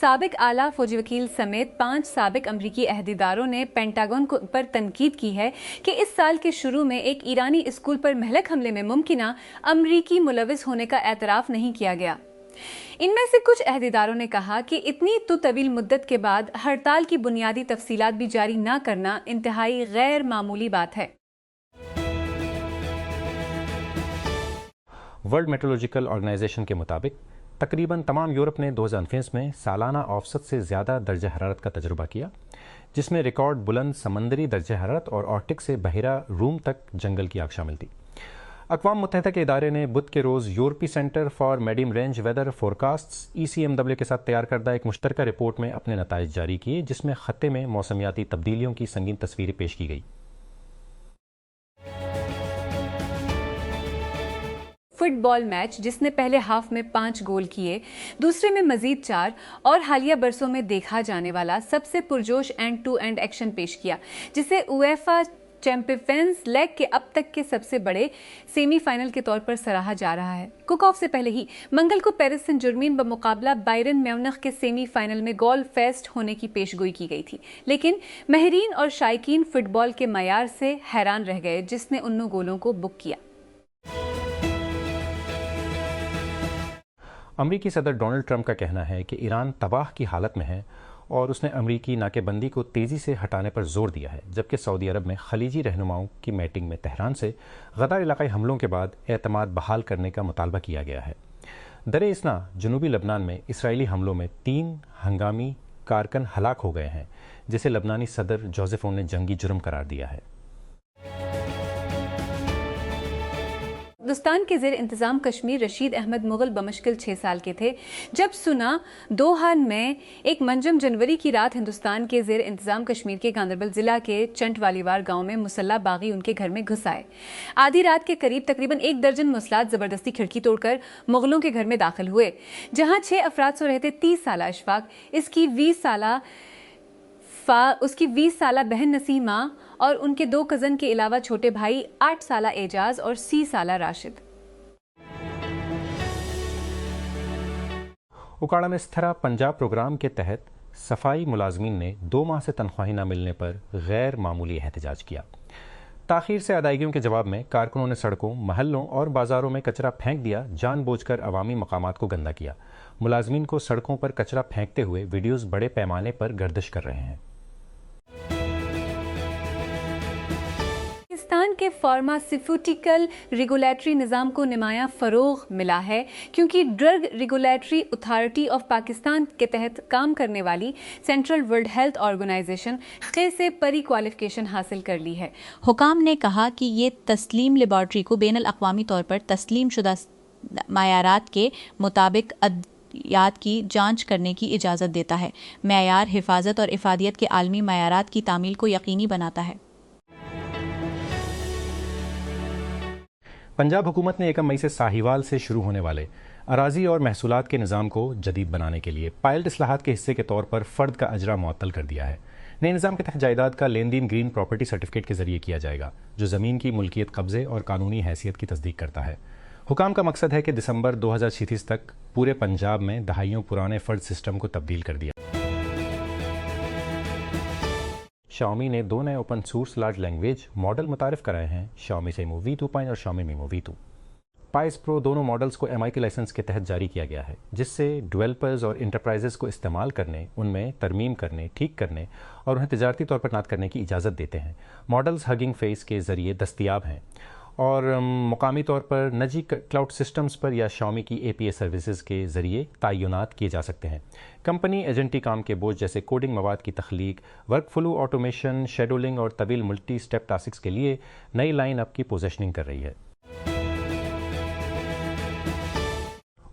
سابق اعلیٰ فوجی وکیل سمیت 5 سابق امریکی عہدیداروں نے پینٹاگن پر تنقید کی ہے کہ اس سال کے شروع میں ایک ایرانی اسکول پر مہلک حملے میں ممکنہ امریکی ملوث ہونے کا اعتراف نہیں کیا گیا۔ ان میں سے کچھ عہدیداروں نے کہا کہ اتنی طویل مدت کے بعد ہڑتال کی بنیادی تفصیلات بھی جاری نہ کرنا انتہائی غیر معمولی بات ہے۔ ورلڈ میٹرولوجیکل آرگنائزیشن کے مطابق تقریباً تمام یورپ نے 2019 میں سالانہ اوسط سے زیادہ درجہ حرارت کا تجربہ کیا، جس میں ریکارڈ بلند سمندری درجہ حرارت اور آرکٹک سے بحیرہ روم تک جنگل کی آگ شامل تھی۔ اقوام متحدہ کے ادارے نے بدھ کے روز یورپی centre for medium range weather forecasts ECMW کے ساتھ تیار کردہ ایک مشترکہ رپورٹ میں اپنے نتائج جاری کیے، جس میں خطے میں موسمیاتی تبدیلیوں کی سنگین تصویریں پیش کی گئی۔ فٹ بال میچ جس نے پہلے ہاف میں 5 گول کیے، دوسرے میں مزید 4 اور حالیہ برسوں میں دیکھا جانے والا سب سے پرجوش اینڈ ٹو اینڈ ایکشن پیش کیا، جسے UEFA چیمپئنز لیگ کے اب تک کے سب سے بڑے سیمی فائنل کے طور پر سراہا جا رہا ہے۔ کک آف سے پہلے ہی منگل کو پیرس سن جرمین بمقابلہ بائرن میونخ کے سیمی فائنل میں گول فیسٹ ہونے کی پیش گوئی کی گئی تھی، لیکن ماہرین اور شائقین فٹ بال کے معیار سے حیران رہ گئے جس نے ان گولوں کو بک کیا۔ امریکی صدر ڈونلڈ ٹرمپ کا کہنا ہے کہ ایران تباہ کی حالت میں ہے اور اس نے امریکی ناکہ بندی کو تیزی سے ہٹانے پر زور دیا ہے، جبکہ سعودی عرب میں خلیجی رہنماؤں کی میٹنگ میں تہران سے غدار علاقائی حملوں کے بعد اعتماد بحال کرنے کا مطالبہ کیا گیا ہے۔ درِ اثنا جنوبی لبنان میں اسرائیلی حملوں میں 3 ہنگامی کارکن ہلاک ہو گئے ہیں، جسے لبنانی صدر جوزف اون نے جنگی جرم قرار دیا ہے۔ ہندوستان کے زیر انتظام کشمیر رشید احمد مغل بمشکل 6 سال کے تھے جب سنا دوحہ میں ایک منجم جنوری کی رات ہندوستان کے زیر انتظام کشمیر کے گاندربل ضلع کے چنٹ والیوار گاؤں میں مسلح باغی ان کے گھر میں گھس آئے۔ آدھی رات کے قریب تقریباً 1 درجن مسلات زبردستی کھڑکی توڑ کر مغلوں کے گھر میں داخل ہوئے، جہاں 6 افراد سو رہے تھے۔ 30 سالہ اشفاق، اس کی 20 سالہ بہن نسیمہ اور ان کے 2 کزن کے علاوہ چھوٹے بھائی 8 سالہ اعجاز اور 30 سالہ راشد۔ اکاڑا میں استھرا پنجاب پروگرام کے تحت صفائی ملازمین نے 2 ماہ سے تنخواہیں نہ ملنے پر غیر معمولی احتجاج کیا۔ تاخیر سے ادائیگیوں کے جواب میں کارکنوں نے سڑکوں، محلوں اور بازاروں میں کچرا پھینک دیا، جان بوجھ کر عوامی مقامات کو گندا کیا۔ ملازمین کو سڑکوں پر کچرا پھینکتے ہوئے ویڈیوز بڑے پیمانے پر گردش کر رہے ہیں۔ پاکستان کے فارماسیوٹیکل ریگولیٹری نظام کو نمایاں فروغ ملا ہے کیونکہ drug regulatory authority of Pakistan کے تحت کام کرنے والی سینٹرل ورلڈ ہیلتھ آرگنائزیشن خے سے پری کوالیفیکیشن حاصل کر لی ہے۔ حکام نے کہا کہ یہ تسلیم لیبارٹری کو بین الاقوامی طور پر تسلیم شدہ معیارات کے مطابق ادویات کی جانچ کرنے کی اجازت دیتا ہے، معیار، حفاظت اور افادیت کے عالمی معیارات کی تعمیل کو یقینی بناتا ہے۔ پنجاب حکومت نے 1 مئی سے ساہیوال سے شروع ہونے والے اراضی اور محصولات کے نظام کو جدید بنانے کے لیے پائلٹ اصلاحات کے حصے کے طور پر فرد کا اجرا معطل کر دیا ہے۔ نئے نظام کے تحت جائیداد کا لین دین گرین پراپرٹی سرٹیفکیٹ کے ذریعے کیا جائے گا، جو زمین کی ملکیت، قبضے اور قانونی حیثیت کی تصدیق کرتا ہے۔ حکام کا مقصد ہے کہ دسمبر 2036 تک پورے پنجاب میں دہائیوں پرانے فرد سسٹم کو تبدیل کر دیا۔ شاؤمی نے 2 نئے open source large language model متعارف کرائے ہیں، شاؤمی سیمو V2 اور شاؤمی میمو V2۔ پائس پرو دونوں ماڈلز کو MI کے لائسنس کے تحت جاری کیا گیا ہے، جس سے ڈیولپرز اور انٹرپرائزز کو استعمال کرنے، ان میں ترمیم کرنے، ٹھیک کرنے اور انہیں تجارتی طور پر تعینات کرنے کی اجازت دیتے ہیں۔ ماڈلز ہگنگ فیس کے ذریعے دستیاب ہیں اور مقامی طور پر نجی کلاؤڈ سسٹمز پر یا شاؤمی کی API سروسز کے ذریعے تعینات کیے جا سکتے ہیں۔ کمپنی ایجنٹی کام کے بوجھ جیسے کوڈنگ مواد کی تخلیق، ورک فلو آٹومیشن، شیڈولنگ اور طویل ملٹی سٹیپ ٹاسکس کے لیے نئی لائن اپ کی پوزیشننگ کر رہی ہے۔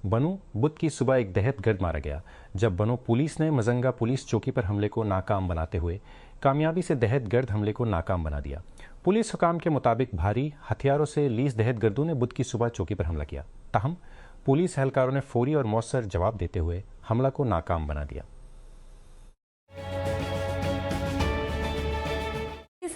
بنو بدھ کی صبح ایک دہشت گرد مارا گیا جب بنو پولیس نے مزنگا پولیس چوکی پر حملے کو ناکام بناتے ہوئے کامیابی سے دہشت گرد حملے کو ناکام بنا دیا۔ پولیس حکام کے مطابق بھاری ہتھیاروں سے لیس دہشت گردوں نے بدھ کی صبح چوکی پر حملہ کیا، تاہم پولیس اہلکاروں نے فوری اور مؤثر جواب دیتے ہوئے حملہ کو ناکام بنا دیا۔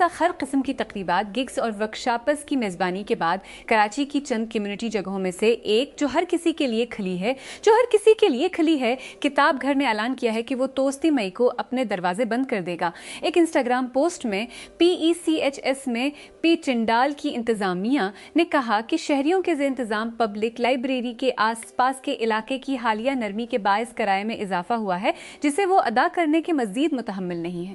تک ہر قسم کی تقریبات، گگز اور ورکشاپس کی میزبانی کے بعد کراچی کی چند کمیونٹی جگہوں میں سے ایک جو ہر کسی کے لیے کھلی ہے کتاب گھر نے اعلان کیا ہے کہ وہ 30 مئی کو اپنے دروازے بند کر دے گا۔ ایک انسٹاگرام پوسٹ میں PECHS میں پی چنڈال کی انتظامیہ نے کہا کہ شہریوں کے زیر انتظام پبلک لائبریری کے آس پاس کے علاقے کی حالیہ نرمی کے باعث کرائے میں اضافہ ہوا ہے جسے وہ ادا کرنے کے مزید متحمل نہیں ہے۔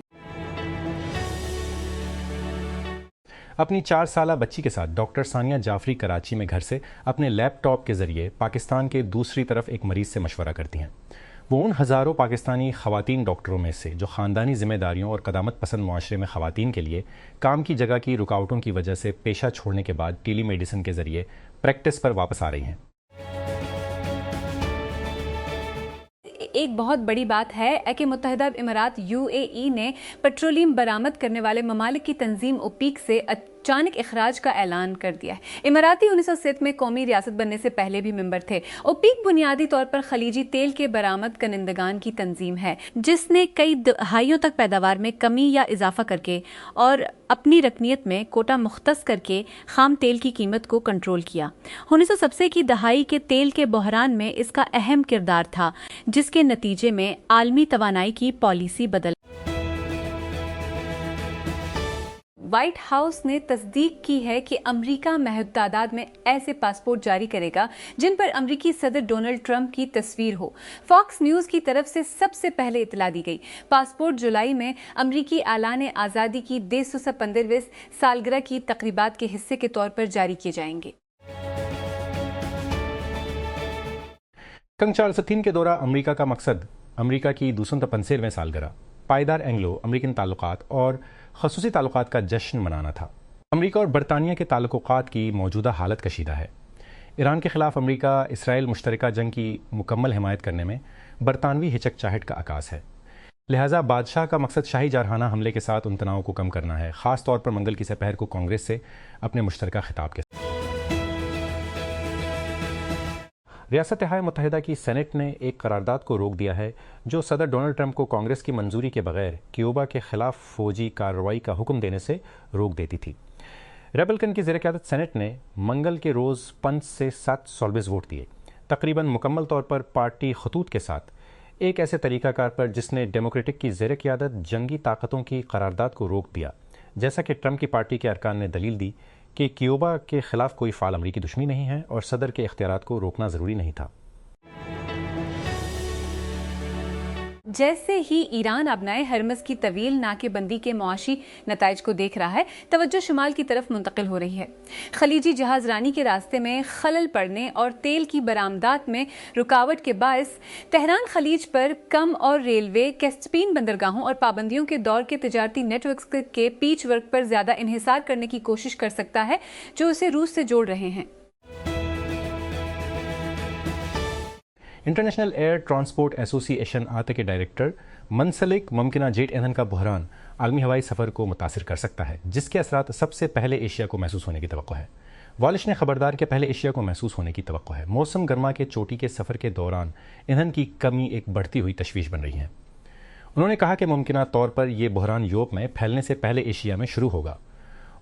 اپنی 4 سالہ بچی کے ساتھ ڈاکٹر ثانیہ جعفری کراچی میں گھر سے اپنے لیپ ٹاپ کے ذریعے پاکستان کے دوسری طرف ایک مریض سے مشورہ کرتی ہیں۔ وہ ان ہزاروں پاکستانی خواتین ڈاکٹروں میں سے جو خاندانی ذمہ داریوں اور قدامت پسند معاشرے میں خواتین کے لیے کام کی جگہ کی رکاوٹوں کی وجہ سے پیشہ چھوڑنے کے بعد ٹیلی میڈیسن کے ذریعے پریکٹس پر واپس آ رہی ہیں۔ ایک بہت بڑی بات ہے کہ متحدہ امارات UAE نے پیٹرولیم برآمد کرنے والے ممالک کی تنظیم اوپیک سے اچانک اخراج کا اعلان کر دیا ہے۔ اماراتی 1907 میں قومی ریاست بننے سے پہلے بھی ممبر تھے۔ اوپیک بنیادی طور پر خلیجی تیل کے برآمد کنندگان کی تنظیم ہے جس نے کئی دہائیوں تک پیداوار میں کمی یا اضافہ کر کے اور اپنی رکنیت میں کوٹا مختص کر کے خام تیل کی قیمت کو کنٹرول کیا۔ 1970 کی دہائی کے تیل کے بحران میں اس کا اہم کردار تھا جس کے نتیجے میں عالمی توانائی کی پالیسی بدل۔ وائٹ ہاؤس نے تصدیق کی ہے کہ امریکہ محدود تعداد میں ایسے پاسپورٹ جاری کرے گا جن پر امریکی صدر ڈونلڈ ٹرمپ کی تصویر ہو۔ فاکس نیوز کی طرف سے سب سے پہلے اطلاع دی گئی۔ پاسپورٹ جولائی میں امریکی اعلان آزادی کی 155ویں سالگرہ کی تقریبات کے حصے کے طور پر جاری کیے جائیں گے۔ کنگ چارلس III کے دورہ امریکہ کا مقصد امریکہ کی 255ویں سالگرہ، پائیدار اینگلو امریکن تعلقات اور خصوصی تعلقات کا جشن منانا تھا۔ امریکہ اور برطانیہ کے تعلقات کی موجودہ حالت کشیدہ ہے۔ ایران کے خلاف امریکہ اسرائیل مشترکہ جنگ کی مکمل حمایت کرنے میں برطانوی ہچک چاہٹ کا عکاس ہے، لہٰذا بادشاہ کا مقصد شاہی جارحانہ حملے کے ساتھ ان تناؤ کو کم کرنا ہے، خاص طور پر منگل کی سپہر کو کانگریس سے اپنے مشترکہ خطاب کے ساتھ۔ ریاستہائے متحدہ کی سینٹ نے ایک قرارداد کو روک دیا ہے جو صدر ڈونلڈ ٹرمپ کو کانگریس کی منظوری کے بغیر کیوبا کے خلاف فوجی کارروائی کا حکم دینے سے روک دیتی تھی۔ ریپبلکن کی زیر قیادت سینٹ نے منگل کے روز 5 سے 7 سالویز ووٹ دیے، تقریباً مکمل طور پر پارٹی خطوط کے ساتھ، ایک ایسے طریقہ کار پر جس نے ڈیموکریٹک کی زیر قیادت جنگی طاقتوں کی قرارداد کو روک دیا، جیسا کہ ٹرمپ کی پارٹی کے ارکان نے دلیل دی کہ کیوبا کے خلاف کوئی فعال امریکی دشمنی نہیں ہے اور صدر کے اختیارات کو روکنا ضروری نہیں تھا۔ جیسے ہی ایران ابنائے ہرمز کی طویل ناکے بندی کے معاشی نتائج کو دیکھ رہا ہے، توجہ شمال کی طرف منتقل ہو رہی ہے۔ خلیجی جہاز رانی کے راستے میں خلل پڑنے اور تیل کی برآمدات میں رکاوٹ کے باعث تہران خلیج پر کم اور ریلوے، کیسپین بندرگاہوں اور پابندیوں کے دور کے تجارتی نیٹ ورکس کے پیچ ورک پر زیادہ انحصار کرنے کی کوشش کر سکتا ہے جو اسے روس سے جوڑ رہے ہیں۔ انٹرنیشنل ایئر ٹرانسپورٹ ایسوسی ایشن آتے کے ڈائریکٹر منسلک ممکنہ جیٹ ایندھن کا بحران عالمی ہوائی سفر کو متاثر کر سکتا ہے، جس کے اثرات سب سے پہلے ایشیا کو محسوس ہونے کی توقع ہے۔ والش نے خبردار کہ پہلے ایشیا کو محسوس ہونے کی توقع ہے۔ موسم گرما کے چوٹی کے سفر کے دوران ایندھن کی کمی ایک بڑھتی ہوئی تشویش بن رہی ہے۔ انہوں نے کہا کہ ممکنہ طور پر یہ بحران یورپ میں پھیلنے سے پہلے ایشیا میں شروع ہوگا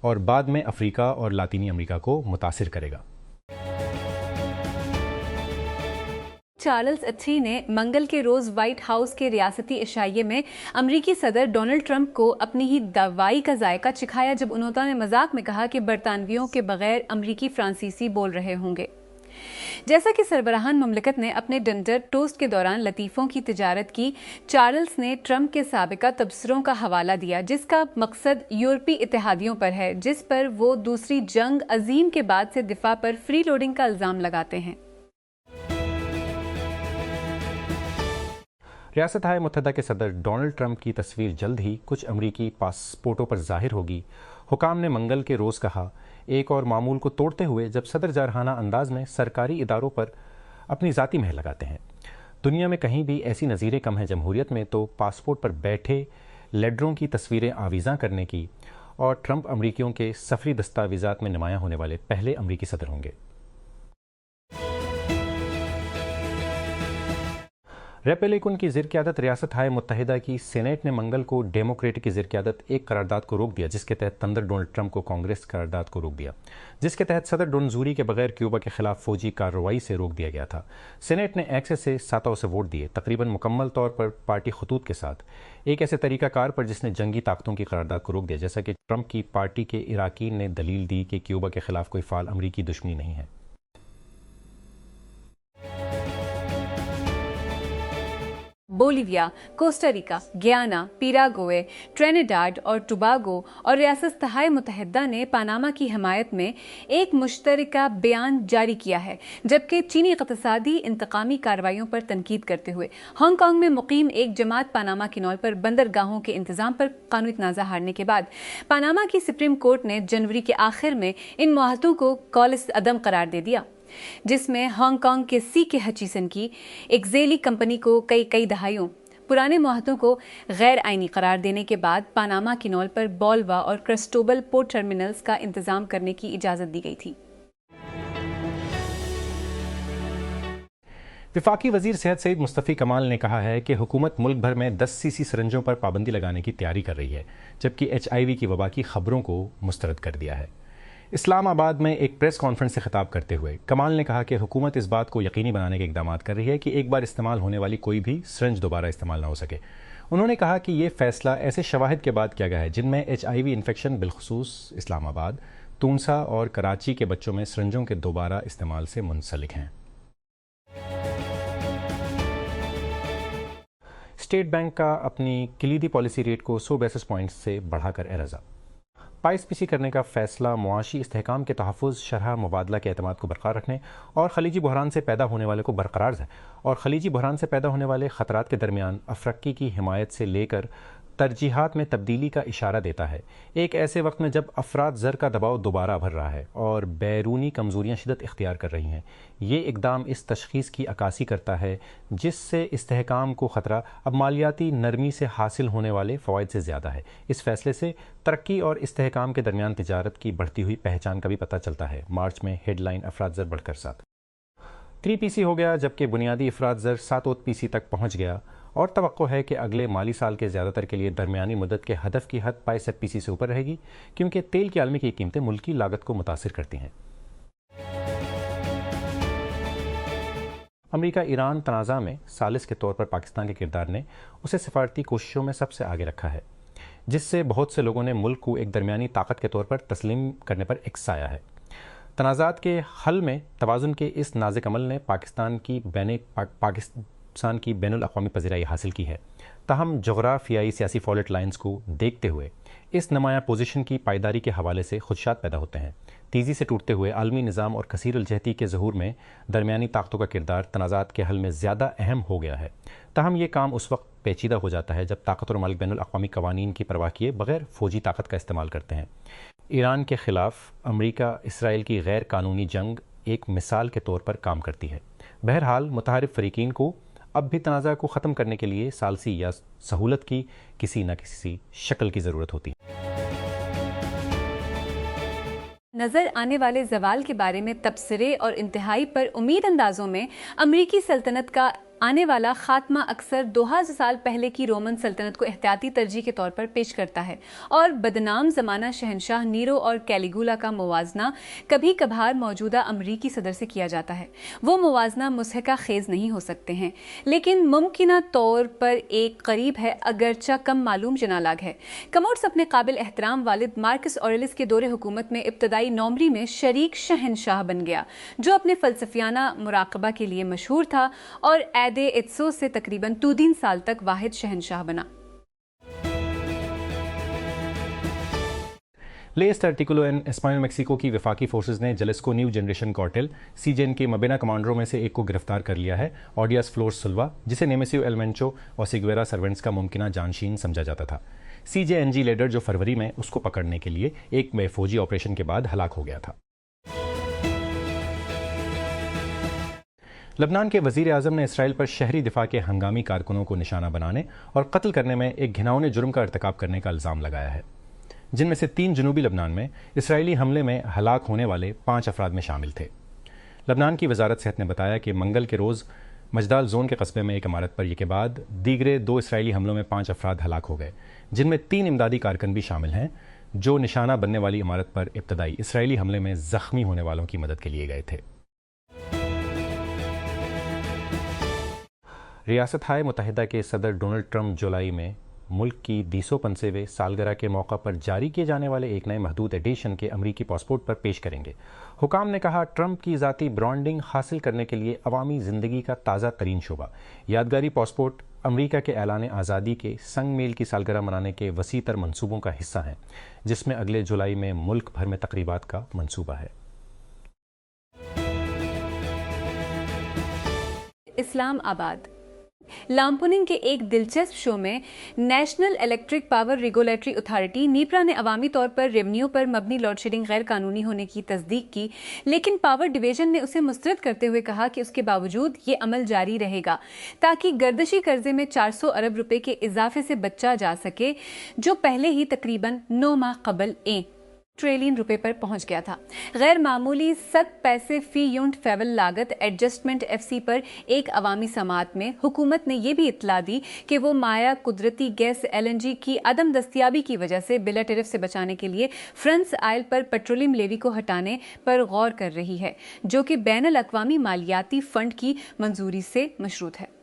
اور بعد میں افریقہ اور لاطینی امریکہ کو متاثر کرے گا۔ چارلس III نے منگل کے روز وائٹ ہاؤس کے ریاستی عشائیے میں امریکی صدر ڈونلڈ ٹرمپ کو اپنی ہی دوائی کا ذائقہ چکھایا جب انہوں نے مذاق میں کہا کہ برطانویوں کے بغیر امریکی فرانسیسی بول رہے ہوں گے۔ جیسا کہ سربراہان مملکت نے اپنے ڈنر ٹوسٹ کے دوران لطیفوں کی تجارت کی، چارلس نے ٹرمپ کے سابقہ تبصروں کا حوالہ دیا جس کا مقصد یورپی اتحادیوں پر ہے، جس پر وہ دوسری جنگ عظیم کے بعد سے دفاع پر فری لوڈنگ کا الزام لگاتے ہیں۔ ریاستہائے متحدہ کے صدر ڈونلڈ ٹرمپ کی تصویر جلد ہی کچھ امریکی پاسپورٹوں پر ظاہر ہوگی، حکام نے منگل کے روز کہا، ایک اور معمول کو توڑتے ہوئے جب صدر جارحانہ انداز میں سرکاری اداروں پر اپنی ذاتی مہر لگاتے ہیں۔ دنیا میں کہیں بھی ایسی نظیریں کم ہیں جمہوریت میں تو پاسپورٹ پر بیٹھے لیڈروں کی تصویریں آویزاں کرنے کی، اور ٹرمپ امریکیوں کے سفری دستاویزات میں نمایاں ہونے والے پہلے امریکی صدر ہوں گے۔ ریپبلکن کی زیر قیادت ریاست ہائے متحدہ کی سینیٹ نے منگل کو ڈیموکریٹ کی زیر قیادت ایک قرارداد کو روک دیا، جس کے تحت صدر ڈونلڈ ٹرمپ کو کانگریس قرارداد کو روک دیا، جس کے تحت صدر ڈونزوری کے بغیر کیوبا کے خلاف فوجی کارروائی سے روک دیا گیا تھا۔ سینیٹ نے ایکسس سے 7 ووٹ دیے، تقریباً مکمل طور پر پارٹی خطوط کے ساتھ، ایک ایسے طریقہ کار پر جس نے جنگی طاقتوں کی قرارداد کو روک دیا، جیسا کہ ٹرمپ کی پارٹی کے اراکین نے دلیل دی کہ کیوبا کے خلاف کوئی فعال امریکی دشمنی نہیں ہے۔ Bolivia, Costa Rica, Guyana, Paraguay, Trinidad اور ٹوباگو اور ریاست ہائے متحدہ نے پاناما کی حمایت میں ایک مشترکہ بیان جاری کیا ہے، جبکہ چینی اقتصادی انتقامی کارروائیوں پر تنقید کرتے ہوئے ہانگ کانگ میں مقیم ایک جماعت پاناما کینال پر بندرگاہوں کے انتظام پر قانونی تنازع ہارنے کے بعد پاناما کی سپریم کورٹ نے جنوری کے آخر میں ان معاہدوں کو قولِ عدم قرار دے دیا، جس میں ہانگ کانگ کے سی کے ہچیسن کی ایک ذیلی کمپنی کو کئی دہائیوں پرانے معاہدوں کو غیر آئینی قرار دینے کے بعد پاناما کینال پر بالوا اور کرسٹوبل پورٹ ٹرمینلز کا انتظام کرنے کی اجازت دی گئی تھی۔ وفاقی وزیر صحت سعید مصطفی کمال نے کہا ہے کہ حکومت ملک بھر میں 10 cc سرنجوں پر پابندی لگانے کی تیاری کر رہی ہے، جبکہ HIV کی وبا کی خبروں کو مسترد کر دیا ہے۔ اسلام آباد میں ایک پریس کانفرنس سے خطاب کرتے ہوئے کمال نے کہا کہ حکومت اس بات کو یقینی بنانے کے اقدامات کر رہی ہے کہ ایک بار استعمال ہونے والی کوئی بھی سرنج دوبارہ استعمال نہ ہو سکے۔ انہوں نے کہا کہ یہ فیصلہ ایسے شواہد کے بعد کیا گیا ہے جن میں HIV انفیکشن بالخصوص اسلام آباد، تونسا اور کراچی کے بچوں میں سرنجوں کے دوبارہ استعمال سے منسلک ہیں۔ اسٹیٹ بینک کا اپنی کلیدی پالیسی ریٹ کو 100 بیسس پوائنٹس سے بڑھا کر ارزا۔ پائس پیسی کرنے کا فیصلہ معاشی استحکام کے تحفظ، شرح مبادلہ کے اعتماد کو برقرار رکھنے اور خلیجی بحران سے پیدا ہونے والے کو برقرار ہے اور خلیجی بحران سے پیدا ہونے والے خطرات کے درمیان افریقی کی حمایت سے لے کر ترجیحات میں تبدیلی کا اشارہ دیتا ہے، ایک ایسے وقت میں جب افراط زر کا دباؤ دوبارہ بڑھ رہا ہے اور بیرونی کمزوریاں شدت اختیار کر رہی ہیں۔ یہ اقدام اس تشخیص کی عکاسی کرتا ہے جس سے استحکام کو خطرہ اب مالیاتی نرمی سے حاصل ہونے والے فوائد سے زیادہ ہے۔ اس فیصلے سے ترقی اور استحکام کے درمیان تجارت کی بڑھتی ہوئی پہچان کا بھی پتہ چلتا ہے۔ مارچ میں ہیڈ لائن افراط زر بڑھ کر 3 PC ہو گیا، جبکہ بنیادی افراط زر 7 PC تک پہنچ گیا اور توقع ہے کہ اگلے مالی سال کے زیادہ تر کے لیے درمیانی مدت کے ہدف کی حد 65 PC سے اوپر رہے گی، کیونکہ تیل کی عالمی کی قیمتیں ملکی لاگت کو متاثر کرتی ہیں۔ امریکہ ایران تنازع میں ثالث کے طور پر پاکستان کے کردار نے اسے سفارتی کوششوں میں سب سے آگے رکھا ہے، جس سے بہت سے لوگوں نے ملک کو ایک درمیانی طاقت کے طور پر تسلیم کرنے پر اکسایا ہے۔ تنازعات کے حل میں توازن کے اس نازک عمل نے پاکستان کی بین الاقوامی پذیرائی حاصل کی ہے، تاہم جغرافیائی سیاسی فالٹ لائنز کو دیکھتے ہوئے اس نمایاں پوزیشن کی پائیداری کے حوالے سے خدشات پیدا ہوتے ہیں۔ تیزی سے ٹوٹتے ہوئے عالمی نظام اور کثیر الجہتی کے ظہور میں درمیانی طاقتوں کا کردار تنازعات کے حل میں زیادہ اہم ہو گیا ہے، تاہم یہ کام اس وقت پیچیدہ ہو جاتا ہے جب طاقتور ملک بین الاقوامی قوانین کی پرواہ کیے بغیر فوجی طاقت کا استعمال کرتے ہیں۔ ایران کے خلاف امریکا اسرائیل کی غیر قانونی جنگ ایک مثال کے طور پر کام کرتی ہے۔ بہرحال متحارب فریقین کو اب بھی تنازع کو ختم کرنے کے لیے ثالثی یا سہولت کی کسی نہ کسی شکل کی ضرورت ہوتی ہے۔ نظر آنے والے زوال کے بارے میں تبصرے اور انتہائی پر امید اندازوں میں امریکی سلطنت کا آنے والا خاتمہ اکثر 2000 سال پہلے کی رومن سلطنت کو احتیاطی ترجیح کے طور پر پیش کرتا ہے، اور بدنام زمانہ شہنشاہ نیرو اور کیلیگولا کا موازنہ کبھی کبھار موجودہ امریکی صدر سے کیا جاتا ہے۔ وہ موازنہ مضحکہ خیز نہیں ہو سکتے ہیں، لیکن ممکنہ طور پر ایک قریب ہے، اگرچہ کم معلوم جنالاگ ہے۔ کموڈس اپنے قابل احترام والد مارکس اوریلس کے دور حکومت میں ابتدائی نومبری میں شریک شہنشاہ بن گیا، جو اپنے فلسفیانہ مراقبہ کے لیے مشہور تھا، اور ایتسو سے تقریباً 2 سال تک واحد شہنشاہ بنا۔ لیسٹ آرٹیکولو ان اسپانیول میکسیکو کی وفاقی فورسز نے جلیسکو نیو جنریشن کارٹل CJN کے مبینہ کمانڈروں میں سے ایک کو گرفتار کر لیا ہے، آڈیاس فلور سلوا، جسے نیمیسیو ایلمنچو اور سیگویرا سرونٹس کا ممکنہ جانشین سمجھا جاتا تھا۔ CJNG لیڈر جو فروری میں اس کو پکڑنے کے لیے ایک فوجی آپریشن کے بعد ہلاک ہو گیا تھا۔ لبنان کے وزیر اعظم نے اسرائیل پر شہری دفاع کے ہنگامی کارکنوں کو نشانہ بنانے اور قتل کرنے میں ایک گھناؤنے جرم کا ارتکاب کرنے کا الزام لگایا ہے، جن میں سے 3 جنوبی لبنان میں اسرائیلی حملے میں ہلاک ہونے والے 5 افراد میں شامل تھے۔ لبنان کی وزارت صحت نے بتایا کہ منگل کے روز مجدال زون کے قصبے میں ایک عمارت پر یہ کے بعد دیگرے 2 اسرائیلی حملوں میں 5 افراد ہلاک ہو گئے، جن میں 3 امدادی کارکن بھی شامل ہیں جو نشانہ بننے والی عمارت پر ابتدائی اسرائیلی حملے میں زخمی ہونے والوں کی مدد کے لیے گئے تھے۔ ریاستہائے متحدہ کے صدر ڈونلڈ ٹرمپ جولائی میں ملک کی 250ویں سالگرہ کے موقع پر جاری کیے جانے والے ایک نئے محدود ایڈیشن کے امریکی پاسپورٹ پر پیش کریں گے۔ حکام نے کہا ٹرمپ کی ذاتی برانڈنگ حاصل کرنے کے لیے عوامی زندگی کا تازہ ترین شعبہ۔ یادگاری پاسپورٹ امریکہ کے اعلان آزادی کے سنگ میل کی سالگرہ منانے کے وسیع تر منصوبوں کا حصہ ہیں، جس میں اگلے جولائی میں ملک بھر میں تقریبات کا منصوبہ ہے۔ اسلام آباد لامپوننگ کے ایک دلچسپ شو میں national electric power regulatory authority NEPRA نے عوامی طور پر ریونیو پر مبنی لوڈ شیڈنگ غیر قانونی ہونے کی تصدیق کی، لیکن پاور ڈویژن نے اسے مسترد کرتے ہوئے کہا کہ اس کے باوجود یہ عمل جاری رہے گا تاکہ گردشی قرضے میں 400 ارب روپے کے اضافے سے بچا جا سکے، جو پہلے ہی تقریباً 9 ماہ قبل ٹریلین روپے پر پہنچ گیا تھا۔ غیر معمولی 7 پیسے فی یونٹ فیول لاگت ایڈجسٹمنٹ FCC پر ایک عوامی سماعت میں حکومت نے یہ بھی اطلاع دی کہ وہ مائع قدرتی گیس LNG کی عدم دستیابی کی وجہ سے بلا ٹیرف سے بچانے کے لیے فرانس آئل پر پیٹرولیم لیوی کو ہٹانے پر غور کر رہی ہے، جو کہ بین الاقوامی مالیاتی فنڈ کی منظوری سے مشروط ہے۔